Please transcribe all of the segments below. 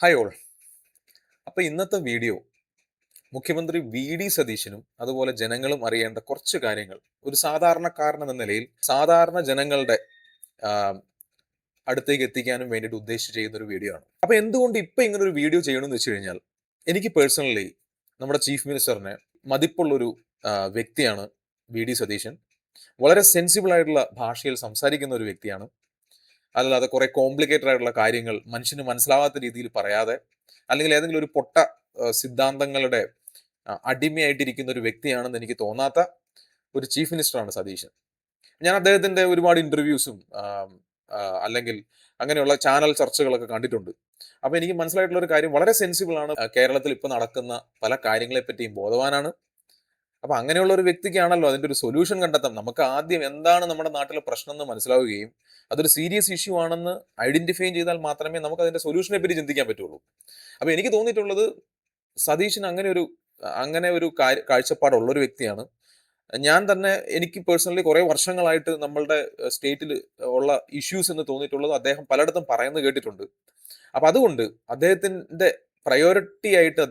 Hi all. അപ്പൊ ഇന്നത്തെ video മുഖ്യമന്ത്രി സതീശനും അതുപോലെ ജനങ്ങളും അറിയേണ്ട കുറച്ച് കാര്യങ്ങൾ ഒരു സാധാരണക്കാരൻ എന്ന നിലയിൽ സാധാരണ ജനങ്ങളുടെ ആ, അടുത്തേക്ക് എത്തിക്കാനും വേണ്ടിയിട്ട് ഉദ്ദേശിച്ച് ചെയ്യുന്ന ഒരു വീഡിയോ ആണ്. അപ്പൊ എന്തുകൊണ്ട് ഇപ്പൊ ഇങ്ങനെ ഒരു വീഡിയോ ചെയ്യണമെന്ന് വെച്ച് കഴിഞ്ഞാൽ എനിക്ക് പേഴ്സണലി നമ്മുടെ ചീഫ് മിനിസ്റ്ററിനെ മതിപ്പുള്ളൊരു വ്യക്തിയാണ് സതീശൻ. വളരെ സെൻസിബിൾ ആയിട്ടുള്ള ഭാഷയിൽ സംസാരിക്കുന്ന ഒരു വ്യക്തിയാണ്. അല്ലാതെ കുറെ കോംപ്ലിക്കേറ്റഡ് ആയിട്ടുള്ള കാര്യങ്ങൾ മനുഷ്യന് മനസ്സിലാവാത്ത രീതിയിൽ പറയാതെ, അല്ലെങ്കിൽ ഏതെങ്കിലും ഒരു പൊട്ട സിദ്ധാന്തങ്ങളുടെ അടിമയായിട്ടിരിക്കുന്ന ഒരു വ്യക്തിയാണെന്ന് എനിക്ക് തോന്നാത്ത ഒരു ചീഫ് മിനിസ്റ്ററാണ് സതീശൻ. ഞാൻ അദ്ദേഹത്തിന്റെ ഒരുപാട് ഇന്റർവ്യൂസും അല്ലെങ്കിൽ അങ്ങനെയുള്ള ചാനൽ ചർച്ചകളൊക്കെ കണ്ടിട്ടുണ്ട്. അപ്പൊ എനിക്ക് മനസ്സിലായിട്ടുള്ള ഒരു കാര്യം, വളരെ സെൻസിബിൾ ആണ്. കേരളത്തിൽ ഇപ്പൊ നടക്കുന്ന പല കാര്യങ്ങളെ പറ്റിയും ബോധവാനാണ്. അപ്പൊ അങ്ങനെയുള്ള ഒരു വ്യക്തിക്കാണല്ലോ അതിന്റെ ഒരു സൊല്യൂഷൻ കണ്ടെത്താം. നമുക്ക് ആദ്യം എന്താണ് നമ്മുടെ നാട്ടിലെ പ്രശ്നം എന്ന് മനസ്സിലാവുകയും അതൊരു സീരിയസ് ഇഷ്യൂ ആണെന്ന് ഐഡന്റിഫൈ ചെയ്താൽ മാത്രമേ നമുക്ക് അതിന്റെ സൊല്യൂഷനെ പറ്റി ചിന്തിക്കാൻ പറ്റുള്ളൂ. അപ്പൊ എനിക്ക് തോന്നിയിട്ടുള്ളത് സതീശൻ അങ്ങനെ ഒരു കാഴ്ചപ്പാടുള്ള ഒരു വ്യക്തിയാണ്. ഞാൻ തന്നെ എനിക്ക് പേഴ്സണലി കുറെ വർഷങ്ങളായിട്ട് നമ്മളുടെ സ്റ്റേറ്റിൽ ഉള്ള ഇഷ്യൂസ് എന്ന് തോന്നിയിട്ടുള്ളത് അദ്ദേഹം പലയിടത്തും പറയുന്നത് കേട്ടിട്ടുണ്ട്. അപ്പൊ അതുകൊണ്ട് അദ്ദേഹത്തിന്റെ പ്രയോറിറ്റി ആയിട്ട്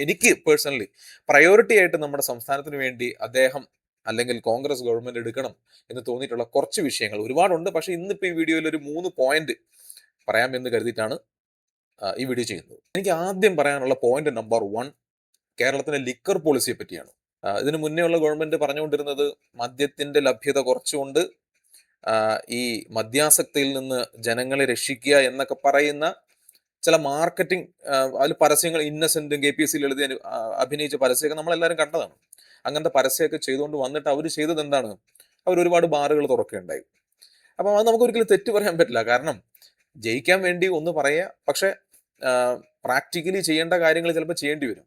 എനിക്ക് പേഴ്സണലി പ്രയോറിറ്റി ആയിട്ട് നമ്മുടെ സംസ്ഥാനത്തിന് വേണ്ടി അദ്ദേഹം അല്ലെങ്കിൽ കോൺഗ്രസ് ഗവൺമെന്റ് എടുക്കണം എന്ന് തോന്നിയിട്ടുള്ള കുറച്ച് വിഷയങ്ങൾ ഒരുപാടുണ്ട്. പക്ഷെ ഇന്നിപ്പോ ഈ വീഡിയോയിൽ ഒരു 3 പോയിന്റ് പറയാമെന്ന് കരുതിയിട്ടാണ് ഈ വീഡിയോ ചെയ്യുന്നത്. എനിക്ക് ആദ്യം പറയാനുള്ള പോയിന്റ് നമ്പർ 1 കേരളത്തിന്റെ ലിക്കർ പോളിസിയെ പറ്റിയാണ്. ഇതിനു മുന്നേ ഉള്ള ഗവൺമെന്റ് പറഞ്ഞുകൊണ്ടിരുന്നത് മദ്യത്തിന്റെ ലഭ്യത കുറച്ചുകൊണ്ട് ഈ മദ്യാസക്തിയിൽ നിന്ന് ജനങ്ങളെ രക്ഷിക്കുക എന്നൊക്കെ പറയുന്ന ചില മാർക്കറ്റിംഗ്, അതിൽ പരസ്യങ്ങൾ ഇന്നസെന്റും KPSC എഴുതി അഭിനയിച്ച പരസ്യമൊക്കെ നമ്മളെല്ലാവരും കണ്ടതാണ്. അങ്ങനത്തെ പരസ്യമൊക്കെ ചെയ്തുകൊണ്ട് വന്നിട്ട് അവർ ചെയ്തത് എന്താണ്? അവർ ഒരുപാട് ബാറുകൾ തുറക്കുകയുണ്ടായി. അപ്പം അത് നമുക്ക് ഒരിക്കലും തെറ്റ് പറയാൻ പറ്റില്ല. കാരണം ജയിക്കാൻ വേണ്ടി ഒന്ന് പറയുക, പക്ഷെ പ്രാക്ടിക്കലി ചെയ്യേണ്ട കാര്യങ്ങൾ ചിലപ്പോൾ ചെയ്യേണ്ടി വരും.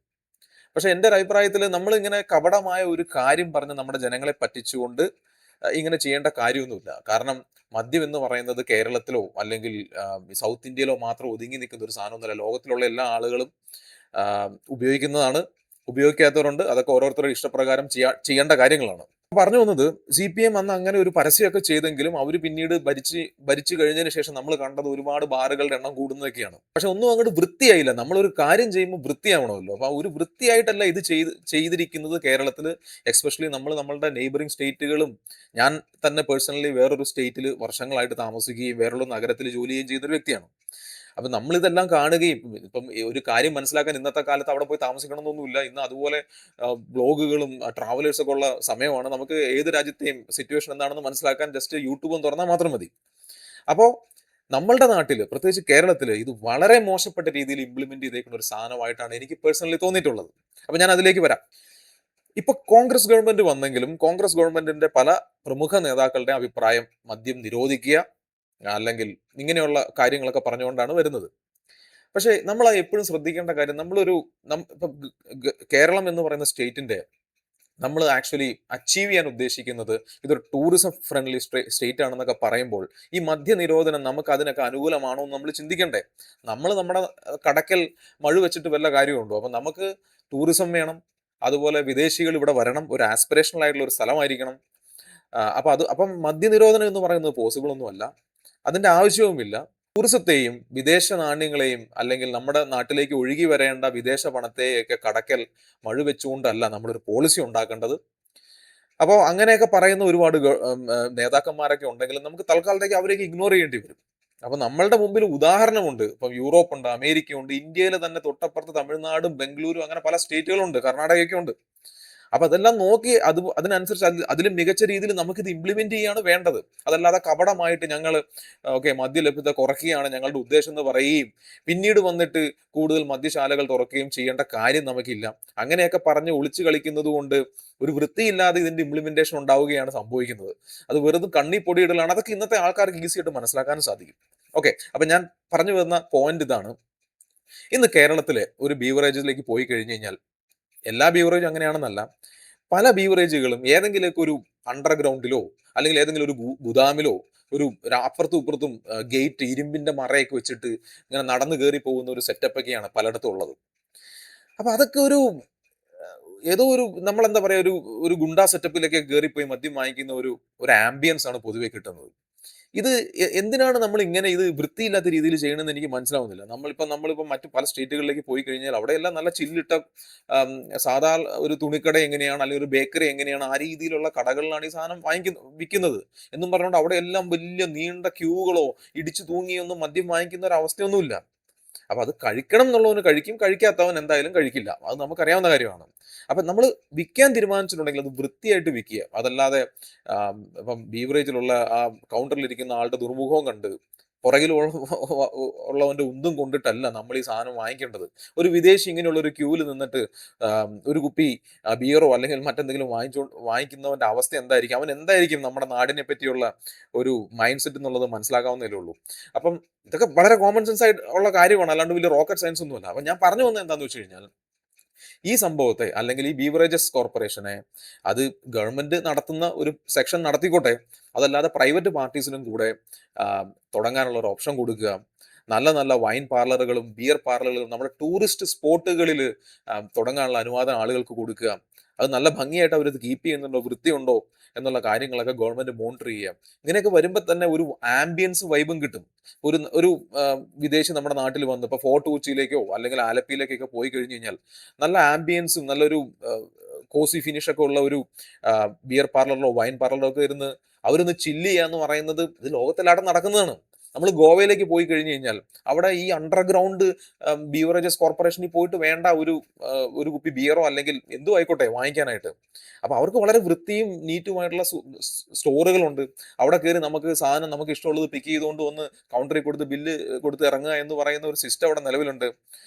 പക്ഷെ എൻ്റെ ഒരു അഭിപ്രായത്തിൽ നമ്മൾ ഇങ്ങനെ കപടമായ ഒരു കാര്യം പറഞ്ഞ് നമ്മുടെ ജനങ്ങളെ പറ്റിച്ചുകൊണ്ട് ഇങ്ങനെ ചെയ്യേണ്ട കാര്യമൊന്നുമില്ല. കാരണം മദ്യം എന്ന് പറയുന്നത് കേരളത്തിലോ അല്ലെങ്കിൽ സൗത്ത് ഇന്ത്യയിലോ മാത്രം ഒതുങ്ങി നിൽക്കുന്ന ഒരു സാധനമൊന്നുമല്ല. ലോകത്തിലുള്ള എല്ലാ ആളുകളും ഉപയോഗിക്കുന്നതാണ്. ഉപയോഗിക്കാത്തവരുണ്ട്. അതൊക്കെ ഓരോരുത്തരുടെ ഇഷ്ടപ്രകാരം ചെയ്യേണ്ട കാര്യങ്ങളാണ്. പറഞ്ഞു വന്നത്, CPM അന്ന് അങ്ങനെ ഒരു പരസ്യമൊക്കെ ചെയ്തെങ്കിലും അവർ പിന്നീട് ഭരിച്ചു കഴിഞ്ഞതിന് ശേഷം നമ്മൾ കണ്ടത് ഒരുപാട് ബാറുകളുടെ എണ്ണം കൂടുന്നതൊക്കെയാണ്. പക്ഷെ ഒന്നും അങ്ങോട്ട് വൃത്തിയായില്ല. നമ്മളൊരു കാര്യം ചെയ്യുമ്പോൾ വൃത്തിയാവണമല്ലോ. അപ്പൊ ഒരു വൃത്തിയായിട്ടല്ല ഇത് ചെയ്തിരിക്കുന്നത് കേരളത്തിൽ. എക്സ്പെഷ്യലി നമ്മളുടെ നെയ്ബറിംഗ് സ്റ്റേറ്റുകളും, ഞാൻ തന്നെ പേഴ്സണലി വേറൊരു സ്റ്റേറ്റിൽ വർഷങ്ങളായിട്ട് താമസിക്കുകയും വേറൊരു നഗരത്തിൽ ജോലി ചെയ്യുകയും ചെയ്യുന്ന ഒരു വ്യക്തിയാണ്. അപ്പൊ നമ്മളിതെല്ലാം കാണുകയും ഇപ്പം ഒരു കാര്യം മനസ്സിലാക്കാൻ ഇന്നത്തെ കാലത്ത് അവിടെ പോയി താമസിക്കണമെന്നൊന്നുമില്ല. ഇന്ന് അതുപോലെ ബ്ലോഗുകളും ട്രാവലേഴ്സ് ഒക്കെ ഉള്ള സമയമാണ്. നമുക്ക് ഏത് രാജ്യത്തെയും സിറ്റുവേഷൻ എന്താണെന്ന് മനസ്സിലാക്കാൻ ജസ്റ്റ് യൂട്യൂബും തുറന്നാൽ മാത്രം മതി. അപ്പോൾ നമ്മളുടെ നാട്ടിൽ, പ്രത്യേകിച്ച് കേരളത്തിൽ, ഇത് വളരെ മോശപ്പെട്ട രീതിയിൽ ഇംപ്ലിമെന്റ് ചെയ്തേക്കുന്ന ഒരു സാധനമായിട്ടാണ് എനിക്ക് പേഴ്സണലി തോന്നിയിട്ടുള്ളത്. അപ്പൊ ഞാൻ അതിലേക്ക് വരാം. ഇപ്പൊ കോൺഗ്രസ് ഗവൺമെന്റ് വന്നെങ്കിലും കോൺഗ്രസ് ഗവൺമെന്റിന്റെ പല പ്രമുഖ നേതാക്കളുടെ അഭിപ്രായം മദ്യം നിരോധിക്കുക അല്ലെങ്കിൽ ഇങ്ങനെയുള്ള കാര്യങ്ങളൊക്കെ പറഞ്ഞുകൊണ്ടാണ് വരുന്നത്. പക്ഷേ നമ്മൾ എപ്പോഴും ശ്രദ്ധിക്കേണ്ട കാര്യം, ഇപ്പം കേരളം എന്ന് പറയുന്ന സ്റ്റേറ്റിന്റെ നമ്മൾ ആക്ച്വലി അച്ചീവ് ചെയ്യാൻ ഉദ്ദേശിക്കുന്നത് ഇതൊരു ടൂറിസം ഫ്രണ്ട്ലി സ്റ്റേറ്റ് ആണെന്നൊക്കെ പറയുമ്പോൾ ഈ മദ്യനിരോധനം നമുക്ക് അതിനൊക്കെ അനുകൂലമാണോ എന്ന് നമ്മൾ ചിന്തിക്കണ്ടേ? നമ്മൾ നമ്മുടെ കടക്കൽ മഴ വെച്ചിട്ട് വല്ല കാര്യമുണ്ടോ? അപ്പം നമുക്ക് ടൂറിസം വേണം, അതുപോലെ വിദേശികൾ ഇവിടെ വരണം, ഒരു ആസ്പിറേഷണൽ ആയിട്ടുള്ള ഒരു സ്ഥലമായിരിക്കണം. അപ്പം മദ്യനിരോധനം എന്ന് പറയുന്നത് പോസിബിൾ ഒന്നുമല്ല, അതിന്റെ ആവശ്യവുമില്ല. ടൂറിസത്തെയും വിദേശ നാണ്യങ്ങളെയും അല്ലെങ്കിൽ നമ്മുടെ നാട്ടിലേക്ക് ഒഴുകി വരേണ്ട വിദേശ പണത്തെയൊക്കെ കടക്കൽ മഴ വെച്ചുകൊണ്ടല്ല നമ്മളൊരു പോളിസി ഉണ്ടാക്കേണ്ടത്. അപ്പോൾ അങ്ങനെയൊക്കെ പറയുന്ന ഒരുപാട് നേതാക്കന്മാരൊക്കെ ഉണ്ടെങ്കിലും നമുക്ക് തൽക്കാലത്തേക്ക് അവരേക്ക് ഇഗ്നോർ ചെയ്യേണ്ടി വരും. അപ്പൊ നമ്മളുടെ മുമ്പിൽ ഉദാഹരണമുണ്ട്. ഇപ്പം യൂറോപ്പ് ഉണ്ട്, അമേരിക്ക ഉണ്ട്, ഇന്ത്യയിൽ തന്നെ തൊട്ടപ്പുറത്ത് തമിഴ്നാടും ബംഗളൂരും, അങ്ങനെ പല സ്റ്റേറ്റുകളുണ്ട്, കർണാടകയൊക്കെ ഉണ്ട്. അപ്പൊ അതെല്ലാം നോക്കി അതിനനുസരിച്ച് അതിലും മികച്ച രീതിയിൽ നമുക്കിത് ഇംപ്ലിമെന്റ് ചെയ്യാണ് വേണ്ടത്. അതല്ലാതെ കപടമായിട്ട് ഞങ്ങൾ മദ്യലഭ്യത കുറയ്ക്കുകയാണ് ഞങ്ങളുടെ ഉദ്ദേശം എന്ന് പറയുകയും പിന്നീട് വന്നിട്ട് കൂടുതൽ മദ്യശാലകൾ തുറക്കുകയും ചെയ്യേണ്ട കാര്യം നമുക്കില്ല. അങ്ങനെയൊക്കെ പറഞ്ഞ് ഒളിച്ചു കളിക്കുന്നത് കൊണ്ട് ഒരു വൃത്തിയില്ലാതെ ഇതിന്റെ ഇംപ്ലിമെന്റേഷൻ ഉണ്ടാവുകയാണ് സംഭവിക്കുന്നത്. അത് വെറുതെ കണ്ണി പൊടിയിടലാണ്. അതൊക്കെ ഇന്നത്തെ ആൾക്കാർക്ക് ഈസി ആയിട്ട് മനസ്സിലാക്കാനും സാധിക്കും. അപ്പൊ ഞാൻ പറഞ്ഞു വരുന്ന പോയിന്റ് ഇതാണ്. ഇന്ന് കേരളത്തിലെ ഒരു ബീവറേജിലേക്ക് പോയി കഴിഞ്ഞു കഴിഞ്ഞാൽ, എല്ലാ ബീവറേജും അങ്ങനെയാണെന്നല്ല, പല ബീവറേജുകളും ഏതെങ്കിലുമൊക്കെ ഒരു അണ്ടർഗ്രൗണ്ടിലോ അല്ലെങ്കിൽ ഏതെങ്കിലും ഒരു ഗുദാമിലോ അപ്പുറത്തും ഇപ്പുറത്തും ഗേറ്റ് ഇരുമ്പിന്റെ മറയൊക്കെ വെച്ചിട്ട് ഇങ്ങനെ നടന്നു കയറി പോകുന്ന ഒരു സെറ്റപ്പ് ഒക്കെയാണ് പലയിടത്തും ഉള്ളത്. അപ്പൊ അതൊക്കെ ഏതോ നമ്മളെന്താ പറയാ, ഒരു ഗുണ്ടാ സെറ്റപ്പിലേക്ക് കയറിപ്പോയി മദ്യം വാങ്ങിക്കുന്ന ഒരു ആംബിയൻസ് ആണ് പൊതുവെ കിട്ടുന്നത്. ഇത് എന്തിനാണ് നമ്മൾ ഇങ്ങനെ ഇത് വൃത്തിയില്ലാത്ത രീതിയിൽ ചെയ്യണമെന്ന് എനിക്ക് മനസ്സിലാവുന്നില്ല. നമ്മളിപ്പം മറ്റു പല സ്റ്റേറ്റുകളിലേക്ക് പോയി കഴിഞ്ഞാൽ അവിടെയെല്ലാം നല്ല ചില്ലിട്ട ആം, സാധാ ഒരു തുണിക്കട എങ്ങനെയാണ് അല്ലെങ്കിൽ ഒരു ബേക്കറി എങ്ങനെയാണ് ആ രീതിയിലുള്ള കടകളിലാണ് ഈ സാധനം വിൽക്കുന്നത് എന്നും പറഞ്ഞുകൊണ്ട് അവിടെ എല്ലാം വലിയ നീണ്ട ക്യൂകളോ ഇടിച്ചു തൂങ്ങിയൊന്നും മദ്യം വാങ്ങിക്കുന്ന ഒരു അവസ്ഥയൊന്നുമില്ല. അപ്പൊ അത് കഴിക്കണം എന്നുള്ളവന് കഴിക്കും, കഴിക്കാത്തവൻ എന്തായാലും കഴിക്കില്ല. അത് നമുക്കറിയാവുന്ന കാര്യമാണ്. അപ്പൊ നമ്മൾ വിൽക്കാൻ തീരുമാനിച്ചിട്ടുണ്ടെങ്കിൽ അത് വൃത്തിയായിട്ട് വിൽക്കുക. അതല്ലാതെ ഇപ്പം ബീവറേജിലുള്ള ആ കൗണ്ടറിലിരിക്കുന്ന ആളുടെ ദുർമുഖവും കണ്ട് പുറകിൽ ഉള്ളവന്റെ ഉന്തും കൊണ്ടിട്ടല്ല നമ്മൾ ഈ സാധനം വാങ്ങിക്കേണ്ടത്. ഒരു വിദേശി ഇങ്ങനെയുള്ള ഒരു ക്യൂവിൽ നിന്നിട്ട് ഒരു കുപ്പി ബിയറോ അല്ലെങ്കിൽ മറ്റെന്തെങ്കിലും വാങ്ങിക്കുന്നവന്റെ അവസ്ഥ എന്തായിരിക്കും, അവൻ എന്തായിരിക്കും നമ്മുടെ നാടിനെ പറ്റിയുള്ള ഒരു മൈൻഡ് സെറ്റ് എന്നുള്ളത് മനസ്സിലാക്കാവുന്നതേ ഉള്ളൂ. അപ്പം ഇതൊക്കെ വളരെ കോമൺ സെൻസ് ആയിട്ട് ഉള്ള കാര്യമാണ്, അല്ലാണ്ട് വലിയ റോക്കറ്റ് സയൻസ് ഒന്നുമല്ല. അപ്പൊ ഞാൻ പറഞ്ഞു വന്നത് എന്താണെന്ന് വെച്ച് കഴിഞ്ഞാൽ, ഈ സംഭവത്തെ അല്ലെങ്കിൽ ഈ ബീവറേജസ് കോർപ്പറേഷനെ അത് ഗവൺമെന്റ് നടത്തുന്ന ഒരു സെക്ഷൻ നടത്തിക്കോട്ടെ, അതല്ലാതെ പ്രൈവറ്റ് പാർട്ടീസിനും കൂടെ ആ, തുടങ്ങാനുള്ള ഒരു ഓപ്ഷൻ കൊടുക്കുക. നല്ല നല്ല വൈൻ പാർലറുകളും ബിയർ പാർലറുകളും നമ്മുടെ ടൂറിസ്റ്റ് സ്പോട്ടുകളിൽ തുടങ്ങാനുള്ള അനുവാദം ആളുകൾക്ക് കൊടുക്കുക. അത് നല്ല ഭംഗിയായിട്ട് അവരത് കീപ്പ് ചെയ്യുന്നുണ്ടോ, വൃത്തിയുണ്ടോ എന്നുള്ള കാര്യങ്ങളൊക്കെ ഗവൺമെന്റ് മോണിറ്റർ ചെയ്യുക. ഇങ്ങനെയൊക്കെ വരുമ്പോൾ തന്നെ ഒരു ആംബിയൻസ് വൈബും കിട്ടും. ഒരു ഒരു വിദേശി നമ്മുടെ നാട്ടിൽ വന്ന് ഇപ്പോൾ ഫോർട്ട് കൊച്ചിയിലേക്കോ അല്ലെങ്കിൽ ആലപ്പിയിലേക്കൊക്കെ പോയി കഴിഞ്ഞ് കഴിഞ്ഞാൽ നല്ല ആംബിയൻസും നല്ലൊരു കോസി ഫിനിഷ് ഒക്കെ ഉള്ള ഒരു ബിയർ പാർലറിലോ വൈൻ പാർലറിലോ ഒക്കെ ഇരുന്ന് അവരൊന്ന് ചില്ല് ചെയ്യാന്ന് പറയുന്നത് ഇത് ലോകത്തെല്ലായിടത്തും നടക്കുന്നതാണ്. നമ്മൾ ഗോവയിലേക്ക് പോയി കഴിഞ്ഞ് കഴിഞ്ഞാൽ അവിടെ ഈ അണ്ടർഗ്രൗണ്ട് ബീവറേജസ് കോർപ്പറേഷനിൽ പോയിട്ട് വേണ്ട ഒരു കുപ്പി ബിയറോ അല്ലെങ്കിൽ എന്തോ ആയിക്കോട്ടെ വാങ്ങിക്കാനായിട്ട്. അപ്പൊ അവർക്ക് വളരെ വൃത്തിയും നീറ്റുമായിട്ടുള്ള സ്റ്റോറുകളുണ്ട്. അവിടെ കയറി നമുക്ക് സാധനം നമുക്ക് ഇഷ്ടമുള്ളത് പിക്ക് ചെയ്തുകൊണ്ട് വന്ന് കൗണ്ടറിൽ കൊടുത്ത് ബില്ല് കൊടുത്ത് ഇറങ്ങുക എന്ന് പറയുന്ന ഒരു സിസ്റ്റം അവിടെ നിലവിലുണ്ട്.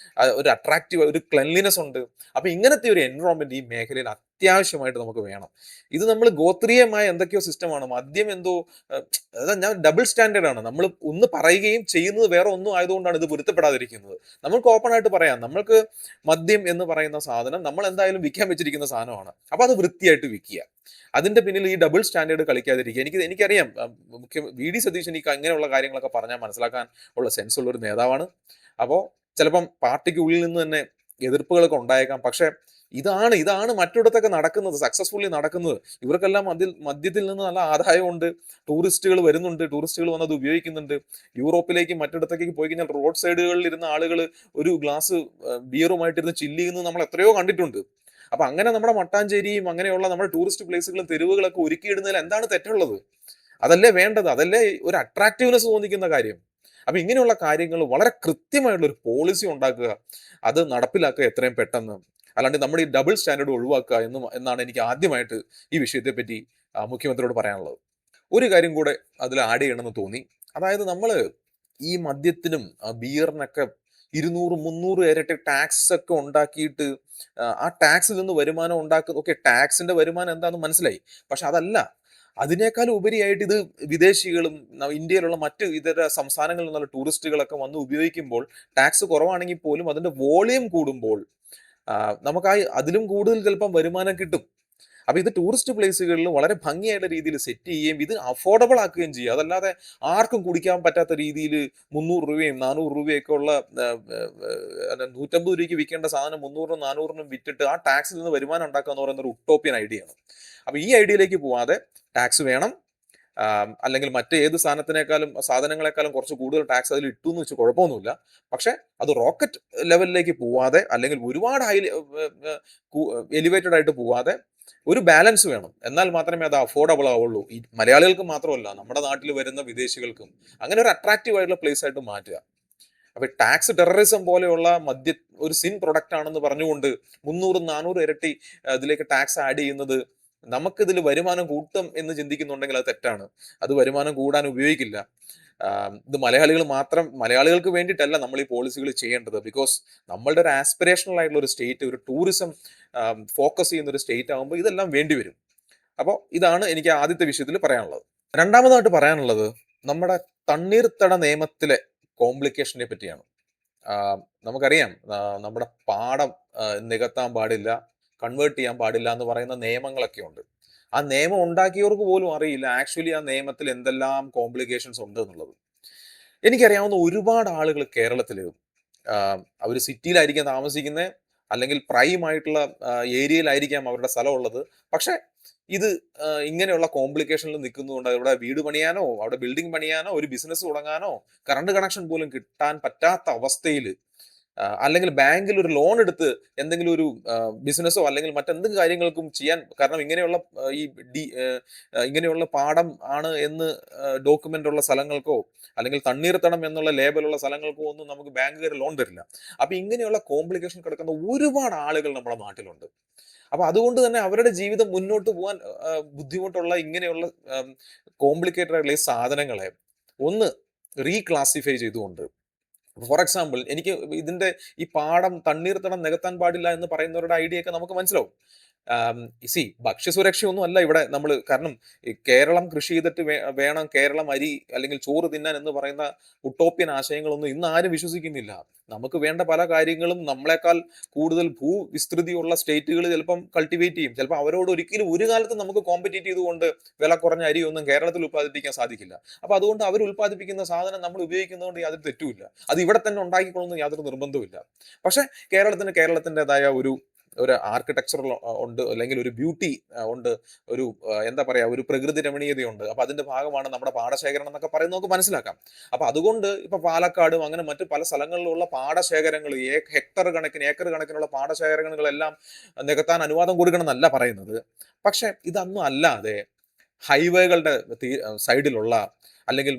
ഒരു അട്രാക്റ്റീവ് ഒരു ക്ലെൻലിനെസ് ഉണ്ട്. അപ്പൊ ഇങ്ങനത്തെ ഒരു എൻവറോൺമെന്റ് ഈ മേഖലയിൽ അത്യാവശ്യമായിട്ട് നമുക്ക് വേണം. ഇത് നമ്മൾ ഗോത്രീയമായ എന്തൊക്കെയോ സിസ്റ്റമാണ്. മദ്യം എന്തോ അതാ ഞാൻ ഡബിൾ സ്റ്റാൻഡേർഡ് ആണ്. നമ്മൾ ഒന്ന് പറയുകയും ചെയ്യുന്നത് വേറെ ഒന്നും ആയതുകൊണ്ടാണ് ഇത് പൊരുത്തപ്പെടാതിരിക്കുന്നത്. നമുക്ക് ഓപ്പൺ ആയിട്ട് പറയാം, നമ്മൾക്ക് മദ്യം എന്ന് പറയുന്ന സാധനം നമ്മൾ എന്തായാലും വിൽക്കാൻ വെച്ചിരിക്കുന്ന സാധനമാണ്. അപ്പൊ അത് വൃത്തിയായിട്ട് വിൽക്കുക. അതിന്റെ പിന്നിൽ ഈ ഡബിൾ സ്റ്റാൻഡേർഡ് കളിക്കാതിരിക്കുക. എനിക്കറിയാം വി ഡി സതീശൻ എനിക്ക് അങ്ങനെയുള്ള കാര്യങ്ങളൊക്കെ പറഞ്ഞാൽ മനസ്സിലാക്കാൻ ഉള്ള സെൻസ് ഉള്ള ഒരു നേതാവാണ്. അപ്പോൾ ചിലപ്പം പാർട്ടിക്ക് ഉള്ളിൽ നിന്ന് തന്നെ എതിർപ്പുകളൊക്കെ ഉണ്ടായേക്കാം. പക്ഷെ ഇതാണ് മറ്റിടത്തൊക്കെ നടക്കുന്നത്, സക്സസ്ഫുള്ളി നടക്കുന്നത്. ഇവർക്കെല്ലാം മദ്യത്തിൽ നിന്ന് നല്ല ആദായമുണ്ട്. ടൂറിസ്റ്റുകൾ വരുന്നുണ്ട്, ടൂറിസ്റ്റുകൾ വന്നത് ഉപയോഗിക്കുന്നുണ്ട്. യൂറോപ്പിലേക്കും മറ്റിടത്തേക്ക് പോയി കഴിഞ്ഞാൽ റോഡ് സൈഡുകളിൽ ഇരുന്ന ആളുകൾ ഒരു ഗ്ലാസ് ബിയറുമായിട്ടിരുന്ന് ചില്ല് ചെയ്യുന്നത് നമ്മൾ എത്രയോ കണ്ടിട്ടുണ്ട്. അപ്പൊ അങ്ങനെ നമ്മുടെ മട്ടാഞ്ചേരിയും അങ്ങനെയുള്ള നമ്മുടെ ടൂറിസ്റ്റ് പ്ലേസുകളും തെരുവുകളൊക്കെ ഒരുക്കിയിടുന്നതിൽ എന്താണ് തെറ്റുള്ളത്? അതല്ലേ വേണ്ടത്, അതല്ലേ ഒരു അട്രാക്റ്റീവ്നെസ് തോന്നിക്കുന്ന കാര്യം. അപ്പൊ ഇങ്ങനെയുള്ള കാര്യങ്ങൾ വളരെ കൃത്യമായിട്ടുള്ള ഒരു പോളിസി ഉണ്ടാക്കുക, അത് നടപ്പിലാക്കുക എത്രയും പെട്ടെന്ന്. അല്ലാണ്ട് നമ്മുടെ ഈ ഡബിൾ സ്റ്റാൻഡേർഡ് ഒഴിവാക്കുക എന്നാണ് എനിക്ക് ആദ്യമായിട്ട് ഈ വിഷയത്തെ പറ്റി മുഖ്യമന്ത്രിയോട് പറയാനുള്ളത്. ഒരു കാര്യം കൂടെ അതിൽ ആഡ് ചെയ്യണമെന്ന് തോന്നി. അതായത് നമ്മൾ ഈ മദ്യത്തിനും ബിയറിനൊക്കെ 200-300 ഇരട്ടി ടാക്സ് ഒക്കെ ഉണ്ടാക്കിയിട്ട് ആ ടാക്സിൽ നിന്ന് വരുമാനം ഉണ്ടാക്കുന്ന, ഓക്കെ ടാക്സിന്റെ വരുമാനം എന്താണെന്ന് മനസ്സിലായി. പക്ഷെ അതല്ല, അതിനേക്കാൾ ഉപരിയായിട്ട് ഇത് വിദേശികളും ഇന്ത്യയിലുള്ള മറ്റ് ഇതര സംസ്ഥാനങ്ങളിൽ നിന്നുള്ള ടൂറിസ്റ്റുകളൊക്കെ വന്ന് ഉപയോഗിക്കുമ്പോൾ ടാക്സ് കുറവാണെങ്കിൽ പോലും അതിന്റെ വോളിയം കൂടുമ്പോൾ നമുക്ക് അതിലും കൂടുതൽ ചിലപ്പം വരുമാനം കിട്ടും. അപ്പൊ ഇത് ടൂറിസ്റ്റ് പ്ലേസുകളിൽ വളരെ ഭംഗിയായിട്ട് രീതിയിൽ സെറ്റ് ചെയ്യുകയും ഇത് അഫോർഡബിൾ ആക്കുകയും ചെയ്യുക. അതല്ലാതെ ആർക്കും കുടിക്കാൻ പറ്റാത്ത രീതിയിൽ 300 രൂപയും 400 രൂപയൊക്കെ ഉള്ള 150 രൂപയ്ക്ക് വിൽക്കേണ്ട സാധനം 300-നും 400-നും വിറ്റിട്ട് ആ ടാക്സിൽ നിന്ന് വരുമാനം ഉണ്ടാക്കുക എന്ന് പറയുന്ന ഒരു ഉട്ടോപ്യൻ ഐഡിയ ആണ്. അപ്പൊ ഈ ഐഡിയയിലേക്ക് പോവാതെ ടാക്സ് വേണം, അല്ലെങ്കിൽ മറ്റേത് സാധനങ്ങളെക്കാളും കുറച്ച് കൂടുതൽ ടാക്സ് അതിൽ ഇട്ടു എന്ന് വെച്ച് കുഴപ്പമൊന്നുമില്ല. പക്ഷെ അത് റോക്കറ്റ് ലെവലിലേക്ക് പോവാതെ അല്ലെങ്കിൽ ഒരുപാട് എലിവേറ്റഡ് ആയിട്ട് പോവാതെ ഒരു ബാലൻസ് വേണം. എന്നാൽ മാത്രമേ അത് അഫോർഡബിൾ ആവുള്ളൂ. ഈ മലയാളികൾക്ക് മാത്രമല്ല, നമ്മുടെ നാട്ടിൽ വരുന്ന വിദേശികൾക്കും അങ്ങനെ ഒരു അട്രാക്റ്റീവ് ആയിട്ടുള്ള പ്ലേസ് ആയിട്ട് മാറ്റുക. അപ്പൊ ടാക്സ് ടെററിസം പോലെയുള്ള ഒരു സിൻ പ്രൊഡക്റ്റ് ആണെന്ന് പറഞ്ഞുകൊണ്ട് 300-400 ഇരട്ടി ഇതിലേക്ക് ടാക്സ് ആഡ് ചെയ്യുന്നത് നമുക്കിതിൽ വരുമാനം കൂട്ടും എന്ന് ചിന്തിക്കുന്നുണ്ടെങ്കിൽ അത് തെറ്റാണ്. അത് വരുമാനം കൂടാൻ ഉപയോഗിക്കില്ല. ഇത് മലയാളികൾക്ക് വേണ്ടിയിട്ടല്ല നമ്മൾ ഈ പോളിസികൾ ചെയ്യേണ്ടത്. ബിക്കോസ് നമ്മളുടെ ഒരു ആസ്പിറേഷണൽ ആയിട്ടുള്ള ഒരു സ്റ്റേറ്റ്, ഒരു ടൂറിസം ഫോക്കസ് ചെയ്യുന്ന ഒരു സ്റ്റേറ്റ് ആകുമ്പോൾ ഇതെല്ലാം വേണ്ടിവരും. അപ്പോൾ ഇതാണ് എനിക്ക് ആദ്യത്തെ വിഷയത്തിൽ പറയാനുള്ളത്. രണ്ടാമതായിട്ട് പറയാനുള്ളത് നമ്മുടെ തണ്ണീർത്തട നിയമത്തിലെ കോംപ്ലിക്കേഷനെ പറ്റിയാണ്. നമുക്കറിയാം, നമ്മുടെ പാടം നികത്താൻ പാടില്ല, കൺവേർട്ട് ചെയ്യാൻ പാടില്ല എന്ന് പറയുന്ന നിയമങ്ങളൊക്കെ ഉണ്ട്. ആ നിയമം ഉണ്ടാക്കിയവർക്ക് പോലും അറിയില്ല ആക്ച്വലി ആ നിയമത്തിൽ എന്തെല്ലാം കോംപ്ലിക്കേഷൻസ് ഉണ്ട് എന്നുള്ളത്. എനിക്കറിയാവുന്ന ഒരുപാട് ആളുകൾ കേരളത്തിൽ അവർ സിറ്റിയിലായിരിക്കാം താമസിക്കുന്നത്, അല്ലെങ്കിൽ പ്രൈം ആയിട്ടുള്ള ഏരിയയിലായിരിക്കാം അവരുടെ സ്ഥലം ഉള്ളത്. പക്ഷെ ഇത് ഇങ്ങനെയുള്ള കോംപ്ലിക്കേഷനിൽ നിൽക്കുന്നതുകൊണ്ട് ഇവിടെ വീട് പണിയാനോ അവിടെ ബിൽഡിംഗ് പണിയാനോ ഒരു ബിസിനസ് തുടങ്ങാനോ കറണ്ട് കണക്ഷൻ പോലും കിട്ടാൻ പറ്റാത്ത അവസ്ഥയിൽ, അല്ലെങ്കിൽ ബാങ്കിൽ ഒരു ലോൺ എടുത്ത് എന്തെങ്കിലും ഒരു ബിസിനസ്സോ അല്ലെങ്കിൽ മറ്റെന്തെങ്കിലും കാര്യങ്ങൾക്കും ചെയ്യാൻ, കാരണം ഇങ്ങനെയുള്ള ഈ ഇങ്ങനെയുള്ള പാടം ആണ് എന്ന് ഡോക്യുമെന്റ് ഉള്ള സ്ഥലങ്ങൾക്കോ അല്ലെങ്കിൽ തണ്ണീർത്തടം എന്നുള്ള ലേബലുള്ള സ്ഥലങ്ങൾക്കോ ഒന്നും നമുക്ക് ബാങ്കുകാർ ലോൺ തരില്ല. അപ്പൊ ഇങ്ങനെയുള്ള കോംപ്ലിക്കേഷൻ കിടക്കുന്ന ഒരുപാട് ആളുകൾ നമ്മുടെ നാട്ടിലുണ്ട്. അപ്പൊ അതുകൊണ്ട് തന്നെ അവരുടെ ജീവിതം മുന്നോട്ട് പോകാൻ ബുദ്ധിമുട്ടുള്ള ഇങ്ങനെയുള്ള കോംപ്ലിക്കേറ്റഡ് ആയിട്ടുള്ള ഈ സാധനങ്ങളെ ഒന്ന് റീക്ലാസിഫൈ ചെയ്തുകൊണ്ട്, ഫോർ എക്സാമ്പിൾ എനിക്ക് ഇതിന്റെ ഈ പാടം തണ്ണീർത്തടം നികത്താൻ പാടില്ല എന്ന് പറയുന്നവരുടെ ഐഡിയ ഒക്കെ നമുക്ക് മനസ്സിലാവും. ഭക്ഷ്യസുരക്ഷയൊന്നും അല്ല ഇവിടെ നമ്മൾ, കാരണം ഈ കേരളം കൃഷി ചെയ്തിട്ട് വേണം കേരളം അരി അല്ലെങ്കിൽ ചോറ് തിന്നാൻ എന്ന് പറയുന്ന ഉട്ടോപ്യൻ ആശയങ്ങളൊന്നും ഇന്ന് ആരും വിശ്വസിക്കുന്നില്ല. നമുക്ക് വേണ്ട പല കാര്യങ്ങളും നമ്മളെക്കാൾ കൂടുതൽ ഭൂവിസ്തൃതിയുള്ള സ്റ്റേറ്റുകൾ ചിലപ്പം കൾട്ടിവേറ്റ് ചെയ്യും. ചിലപ്പോൾ അവരോട് ഒരിക്കലും ഒരു കാലത്തും നമുക്ക് കോമ്പറ്റീറ്റ് ചെയ്തുകൊണ്ട് വില കുറഞ്ഞ അരിയൊന്നും കേരളത്തിൽ ഉത്പാദിപ്പിക്കാൻ സാധിക്കില്ല. അപ്പൊ അതുകൊണ്ട് അവർ ഉത്പാദിപ്പിക്കുന്ന സാധനം നമ്മൾ ഉപയോഗിക്കുന്നതുകൊണ്ട് യാതൊരു തെറ്റുമില്ല. അത് ഇവിടെ തന്നെ ഉണ്ടാക്കിക്കൊള്ളുന്ന യാതൊരു നിർബന്ധവുമില്ല. പക്ഷെ കേരളത്തിൻ്റെതായ ഒരു ആർക്കിടെക്ചർ ഉണ്ട്, അല്ലെങ്കിൽ ഒരു ബ്യൂട്ടി ഉണ്ട്, ഒരു എന്താ പറയാ, ഒരു പ്രകൃതി രമണീയതയുണ്ട്. അപ്പൊ അതിന്റെ ഭാഗമാണ് നമ്മുടെ പാടശേഖരണം എന്നൊക്കെ പറയുന്നത് നമുക്ക് മനസ്സിലാക്കാം. അപ്പൊ അതുകൊണ്ട് ഇപ്പൊ പാലക്കാടും അങ്ങനെ മറ്റു പല സ്ഥലങ്ങളിലുള്ള പാടശേഖരങ്ങൾ, ഹെക്ടർ കണക്കിന് ഏക്കർ കണക്കിനുള്ള പാടശേഖരങ്ങളെല്ലാം നികത്താൻ അനുവാദം കൊടുക്കണം എന്നല്ല പറയുന്നത്. പക്ഷെ ഇതൊന്നും അല്ലാതെ ഹൈവേകളുടെ സൈഡിലുള്ള, അല്ലെങ്കിൽ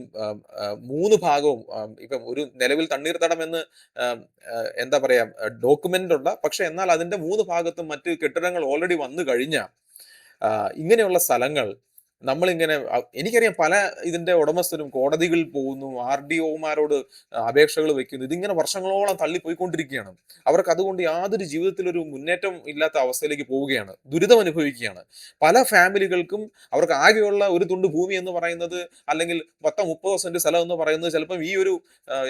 3 ഭാഗവും ഇപ്പം ഒരു നിലവിൽ തണ്ണീർത്തടം എന്ന് എന്താ പറയാ ഡോക്യുമെന്റ് ഉണ്ട്, പക്ഷെ എന്നാൽ അതിന്റെ 3 ഭാഗത്തും മറ്റ് കെട്ടിടങ്ങൾ ഓൾറെഡി വന്നു കഴിഞ്ഞ ഇങ്ങനെയുള്ള സ്ഥലങ്ങൾ നമ്മളിങ്ങനെ, എനിക്കറിയാം പല ഇതിന്റെ ഉടമസ്ഥരും കോടതികളിൽ പോകുന്നു, RDOമാരോട് അപേക്ഷകൾ വെക്കുന്നു. ഇതിങ്ങനെ വർഷങ്ങളോളം തള്ളിപ്പോയിക്കൊണ്ടിരിക്കുകയാണ്. അവർക്ക് അതുകൊണ്ട് യാതൊരു ജീവിതത്തിൽ ഒരു മുന്നേറ്റം ഇല്ലാത്ത അവസ്ഥയിലേക്ക് പോവുകയാണ്, ദുരിതം അനുഭവിക്കുകയാണ്. പല ഫാമിലികൾക്കും അവർക്ക് ആകെയുള്ള ഒരു തുണ്ട് ഭൂമി എന്ന് പറയുന്നത്, അല്ലെങ്കിൽ 10-30 സെന്റ് സ്ഥലം എന്ന് പറയുന്നത് ചിലപ്പം ഈ ഒരു